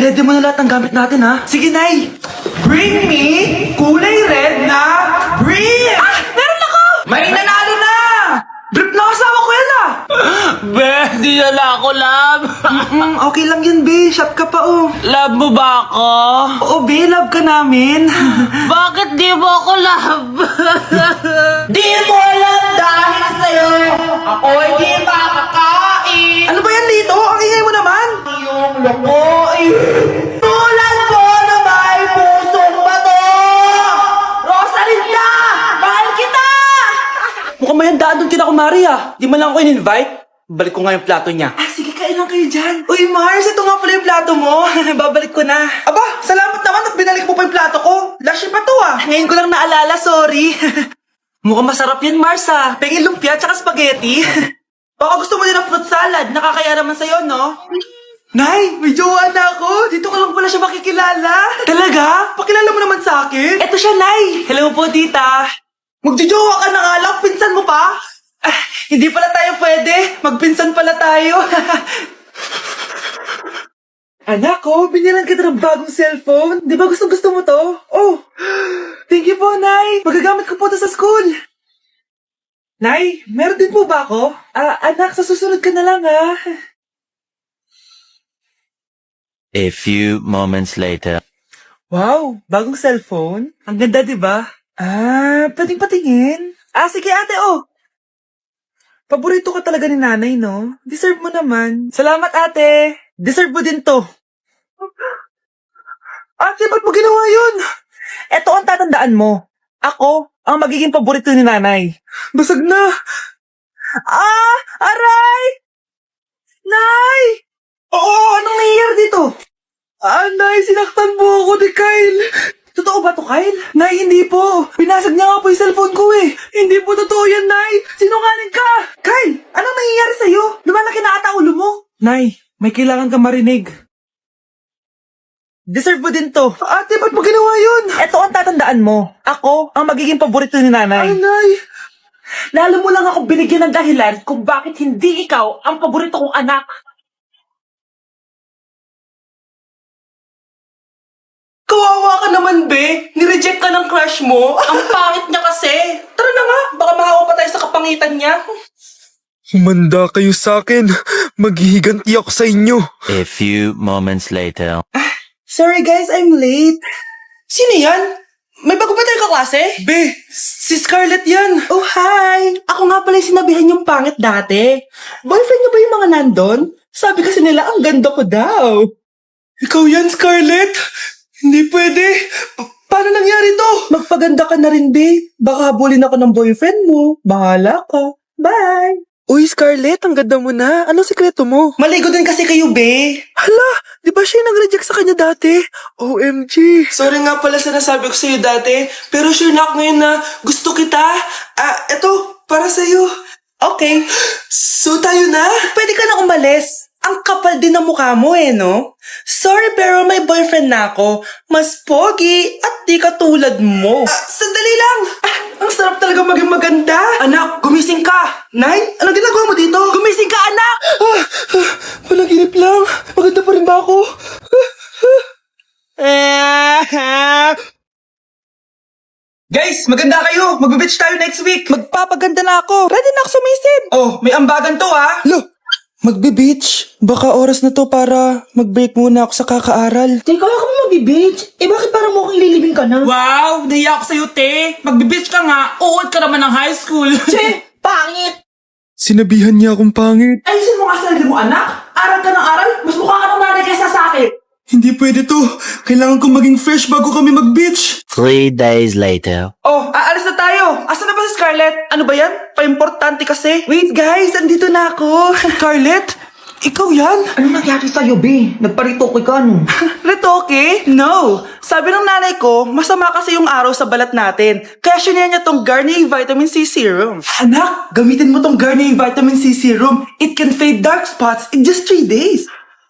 ready mo na lahat ng gamit natin, ha? Sige, Nay! Bring me kulay red na brief! Ah! Meron ako! May nanalo na! Brief na kasama ko yan, ah! Be, di na ako love. Okay lang yan, be. Shop ka pa, oh. Love mo ba ako? Oo, be. Love ka namin. Bakit di mo ako love? Di mo alam dahil sa'yo, ako hindi makakain. Ano ba yan, Lito? Ang ingay mo naman. Yung lokoin. Tulad ko na may pusong bato. Rosalinda! Mahal kita! Mukhang may handaan doon kina Kumari, ah. Di man lang ako in-invite. Balik ko nga yung plato niya. Ah, sige, kain lang kayo dyan. Uy, Mars, ito nga pala yung plato mo. Babalik ko na. Aba, salamat naman at binalik mo pa yung plato ko. Lashy pa to, ah. Ngayon ko lang naalala, sorry. Mukhang masarap yan, Mars, ah. Pengin lumpia tsaka spaghetti. Baka gusto mo din ng fruit salad. Nakakaya naman sa'yo, no? Nay, may jowa na ako. Dito ka lang pala siya makikilala. Talaga? Pakilala mo naman sa akin. Eto siya, Nay. Hello po, tita. Magjojowa ka na nga lang. Pinsan mo pa? Ah, hindi pala tayo pwede. Magpinsan pala tayo. Anak ko, binilan kita ng bagong cellphone. Di ba gusto mo to? Oh, thank you po, Nay. Magagamit ko po to sa school. Nay, meron din po ba ako? Anak, sa susunod ka na lang, ha? A few moments later. Wow, bagong cellphone. Ang ganda, di ba? Pwedeng patingin. Sige, ate, oh. Paborito ka talaga ni nanay, no? Deserve mo naman. Salamat, ate. Deserve mo din to. Ate, ba't mo ginawa yun? Eto ang tatandaan mo. Ako ang magiging paborito ni nanay. Basag na. Aray! Nay! Oo, anong nangyayari dito? Nay, sinaktan mo ako ni Kyle. Totoo ba to, Kyle? Nay, hindi po. Pinasag niya nga po yung cellphone ko eh. Hindi po totoo yan, Nay. Sinungaling ka. Kyle, anong nangyayari sa'yo? Lumalaki na ata ulo mo. Nay, may kailangan ka marinig. Deserve mo din to. Ate, ba't mo ginawa yun? Eto ang tatandaan mo. Ako ang magiging paborito ni nanay. Nay. Lalo mo lang ako binigyan ng dahilan kung bakit hindi ikaw ang paborito kong anak. Kawawa ka naman, be. Nireject ka ng crush mo. Ang pangit niya kasi. Tara na nga, baka mahawa pa tayo sa kapangitan niya. Humanda kayo sa akin. Maghihiganti ako sa inyo. A few moments later. Sorry guys, I'm late. Sino yan? May bago ba tayo kaklase? Be, si Scarlett yan. Oh, hi. Ako nga pala yung sinabihan yung pangit dati. Boyfriend niyo ba yung mga nandun? Sabi kasi nila, ang ganda ko daw. Ikaw yan, Scarlett? Hindi pwede. Paano nangyari to? Magpaganda ka na rin, be. Baka habulin ako ng boyfriend mo. Bahala ka. Bye. Uy, Scarlett, ang ganda mo na. Anong sikreto mo? Maligo din kasi kayo, be. Hala, di ba siya yung nag-reject sa kanya dati? OMG. Sorry nga pala sa nasabi ko sa'yo dati, pero sure na ako ngayon na gusto kita. Eto, para sa'yo. Okay. So tayo na? Pwede ka na umalis. Ang kapal din ng mukha mo no? Sorry pero may boyfriend na ako. Mas pogi at di katulad mo. Sandali lang. Ang sarap talaga maging maganda. Anak, gumising ka. Nay, anong ginagawa mo dito? Gumising ka, anak! Panaginip lang. Maganda pa rin ba ako? Guys, maganda kayo. Magbe-beach tayo next week. Magpapaganda na ako. Ready na ako sumisid. Oh, may ambagan to Lo, magbe-beach. Baka oras na to para mag-break muna ako sa kakaaral. Teka, ako mo mag-beach? Bakit parang mukhang ililibing ka na? Wow, nahiya ako sa'yo, te. Magbe-beach ka nga. Uod ka naman ng high school. Che, pangit! Sinabihan niya akong pangit. Ayusin mo nga sarili mo, anak. Aral ka ng aral. Mas mukha ka ng nanay kaysa sa akin. Hindi pwede to. Kailangan kong maging fresh bago kami mag-beach. 3 days later. Oh, aalis na tayo. Asan na ba si Scarlett? Ano ba yan? Pa-importante kasi. Wait guys, andito na ako. Scarlett? Ikaw yan? Ano nangyari sa'yo, be? Nagparitoke ka, no? Retoke? No. Sabi ng nanay ko, masama kasi yung araw sa balat natin. Kaya sinaya niya tong Garnier Vitamin C Serum. Anak, gamitin mo tong Garnier Vitamin C Serum. It can fade dark spots in just 3 days.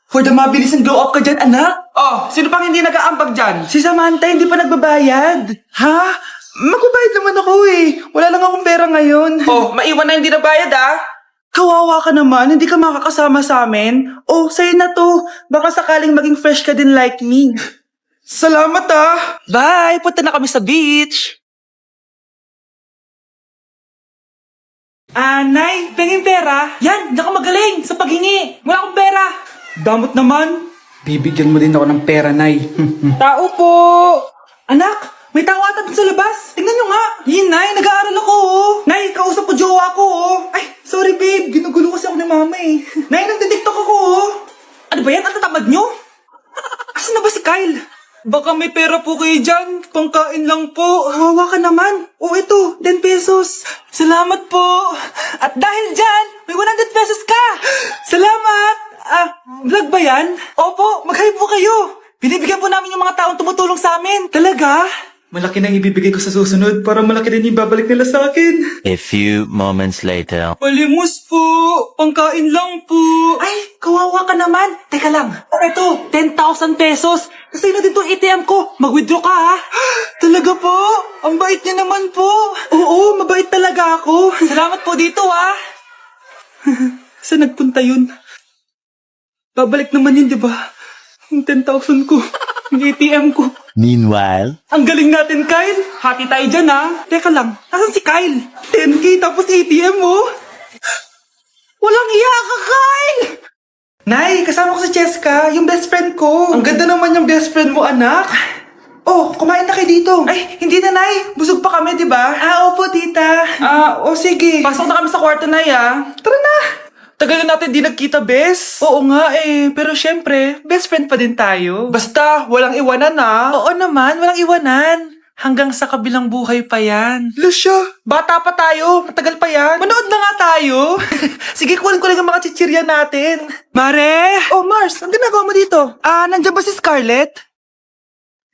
For the mabilis and glow up ka dyan, anak. Oh, sino pang hindi nag-aambag dyan? Si Samantha hindi pa nagbabayad. Ha? Magbabayad naman ako eh. Wala lang akong pera ngayon. Oh, maiwan na hindi nabayad ah. Kawawa ka naman, hindi ka makakasama sa amin. Oh, sa'yo na to. Baka sakaling maging fresh ka din like me. Salamat ah! Bye! Punta na kami sa beach! Nay, pengin pera? Yan, di ka magaling sa paghingi. Wala akong pera. Damot naman. Bibigyan mo din ako ng pera, Nay. Tao po! Anak, may tao ata dun sa labas. Tingnan nyo nga. Yun, Nay, nag-aaral ako, oh. Nay, kausap ko jowa ko, oh. Ay, sorry, babe. Ginugulo kasi ako ni mama, eh. Nay, nagtitiktok ako, oh. Ano ba yan? Ang tatamad nyo? Asan na ba si Kyle? Baka may pera po kayo dyan. Pangkain lang po. Hawa ka naman. O ito, 10 pesos. Salamat po. At dahil dyan, may 100 pesos ka. Salamat. Vlog ba yan? Opo, mag-hi po kayo. Binibigyan po namin yung mga taong tumutulong sa amin. Talaga? Malaki nang ibibigay ko sa susunod para malaki din yung babalik nila sa akin. A few moments later. Palimos po. Pangkain lang po. Ay, kawawa ka naman. Teka lang. Ito, 10,000 pesos. Kasi na din itong ATM ko. Mag-withdraw ka, ha? Talaga po? Ang bait niya naman po. Oo, mabait talaga ako. Salamat po dito, ha? Saan nagpunta yun? Babalik naman yun, di ba? Yung 10,000 ko. Yung ATM ko. Meanwhile, Ang galing natin, Kyle. Hati tayo dyan, ha? Teka lang, nasan si Kyle? 10K tapos ATM mo? Walang iya ka, Kyle! Nay, kasama ko si Cheska, yung best friend ko. Ang ganda naman yung best friend mo, anak. Oh, kumain na kayo dito. Ay, hindi na, Nay. Busog pa kami, di ba? Opo, tita. Sige. Pasok na kami sa kwarto, Nay, Tara na. Tagal na natin di nagkita, bes. Oo nga eh, pero syempre, best friend pa din tayo. Basta, walang iwanan Oo naman, walang iwanan. Hanggang sa kabilang buhay pa yan. Lucia, bata pa tayo. Matagal pa yan. Manood na nga tayo. Sige, kunin ko lang ang mga chichirya natin. Mare! Oh, Mars, ang ginagawa mo dito? Nandiyan ba si Scarlett?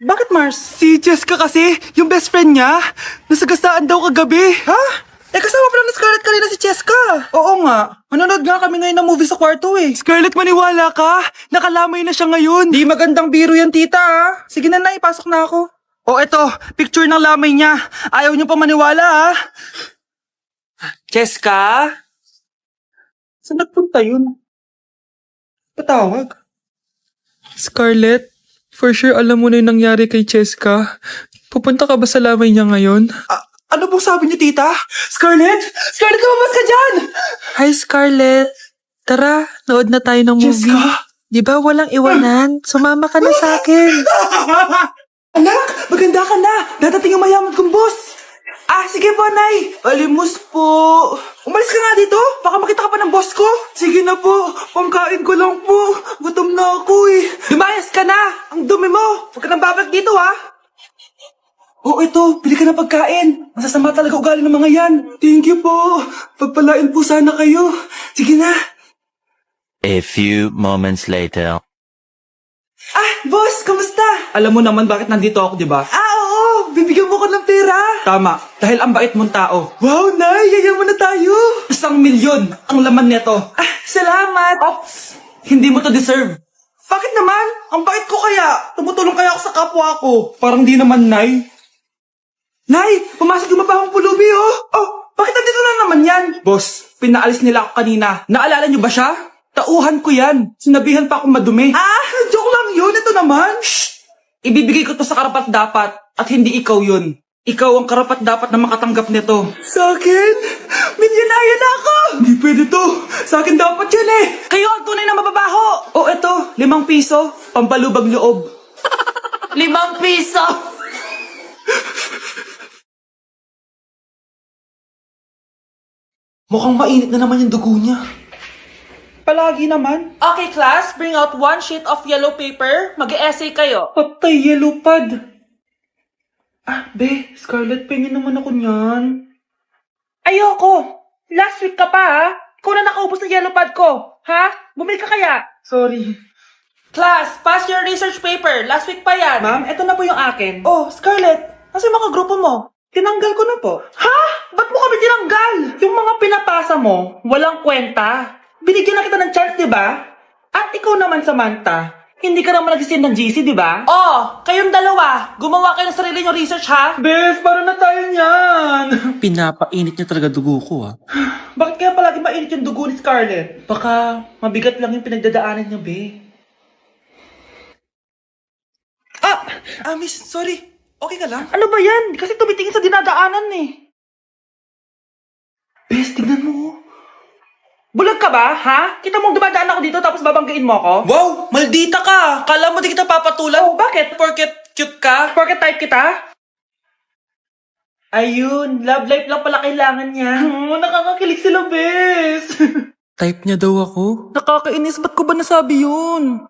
Bakit, Mars? Si Jessica kasi, yung best friend niya, nasagasaan daw kagabi. Ha? Kasama pala na Scarlett kanina si Cheska. Oo nga. Manonood nga kami ngayon ng movie sa kwarto eh. Scarlett, maniwala ka. Nakalamay na siya ngayon. Di magandang biro yan, tita Sige na, ipasok na ako. Eto, picture ng lamay niya. Ayaw niyo pa maniwala Cheska? Saan nagpunta yun? Patawag. Scarlett, for sure alam mo na yung nangyari kay Cheska. Pupunta ka ba sa lamay niya ngayon? Ano pong sabi niyo, tita? Scarlett? Scarlett, lumabas ka dyan! Hi, Scarlett. Tara, nood na tayo ng movie. Jessica? Di ba walang iwanan? Sumama ka na sa akin. Anak, maganda ka na. Dadating yung mayaman kong boss. Sige po, Nay. Palimos po. Umalis ka nga dito. Baka makita ka pa ng boss ko. Sige na po. Pangkain ko lang po. Gutom na ako eh. Lumayas ka na. Ang dumi mo. Huwag ka nang babalik dito, ha? Ito. Bili ka ng pagkain. Masasama talaga ugali ng mga yan. Thank you po. Pagpalain po sana kayo. Sige na. a few moments later. Boss, kamusta? Alam mo naman bakit nandito ako, di ba? Oo. Bibigyan mo ko ng pera. Tama. Dahil ang bait mong tao. Wow, Nay. Yayaman na tayo. 1,000,000 ang laman nito. Salamat. Ops. Hindi mo to deserve. Bakit naman? Ang bait ko kaya. Tumutulong kaya ako sa kapwa ko. Parang di naman, Nay. Nay, pumasok yung mabahong pulubi, bakit nandito na naman yan? Boss, pinaalis nila ako kanina. Naalala niyo ba siya? Tauhan ko yan. Sinabihan pa akong madumi. Joke lang yun. Ito naman. Shh! Ibibigay ko to sa karapat-dapat at hindi ikaw yun. Ikaw ang karapat-dapat na makatanggap nito. Sa akin? Milyonaryo na ako! Hindi pwede to. Sa akin dapat yan eh. Kayo ang tunay na mababaho. Eto, 5 piso. Pampalubag loob. 5 piso! Mukhang mainit na naman yung dugo niya. Palagi naman. Okay, class, bring out 1 sheet of yellow paper. Mag-essay kayo. Patay, yellow pad. Be, Scarlett, pingin naman ako niyan. Ayoko. Last week ka pa, ha? Ikaw na nakaubos ng yellow pad ko. Ha? Bumili ka kaya? Sorry. Class, pass your research paper. Last week pa yan. Ma'am, eto na po yung akin. Scarlett, nasa yung mga grupo mo? Tinanggal ko na po. Ha? Ba't mo kami tinanggal? Yung mga pinapasa mo, walang kwenta. Binigyan na kita ng chance, di ba? At ikaw naman, Samantha, Hindi ka naman nag-send ng GC, di ba? Oh, kayong dalawa. Gumawa kayo ng sarili nyo research, ha? Bes, paano na tayo niyan? Pinapainit niya talaga dugo ko ah. Bakit kaya palagi mainit yung dugo ni Scarlett? Baka mabigat lang yung pinagdadaanan niya, be. Miss, sorry. Okay ka lang? Ano ba yan? Kasi tumitingin sa dinadaanan eh. Bes, tignan mo. Bulag ka ba, ha? Kita mong dumadaan ako dito tapos babanggain mo ako? Wow, maldita ka. Kala mo di kita papatulan? Oh, bakit? Porket cute ka? Porket type kita? Ayun, love life lang pala kailangan niya. Nakakakilig sila, bes. Type niya daw ako. Nakakainis, ba't ko ba nasabi yun?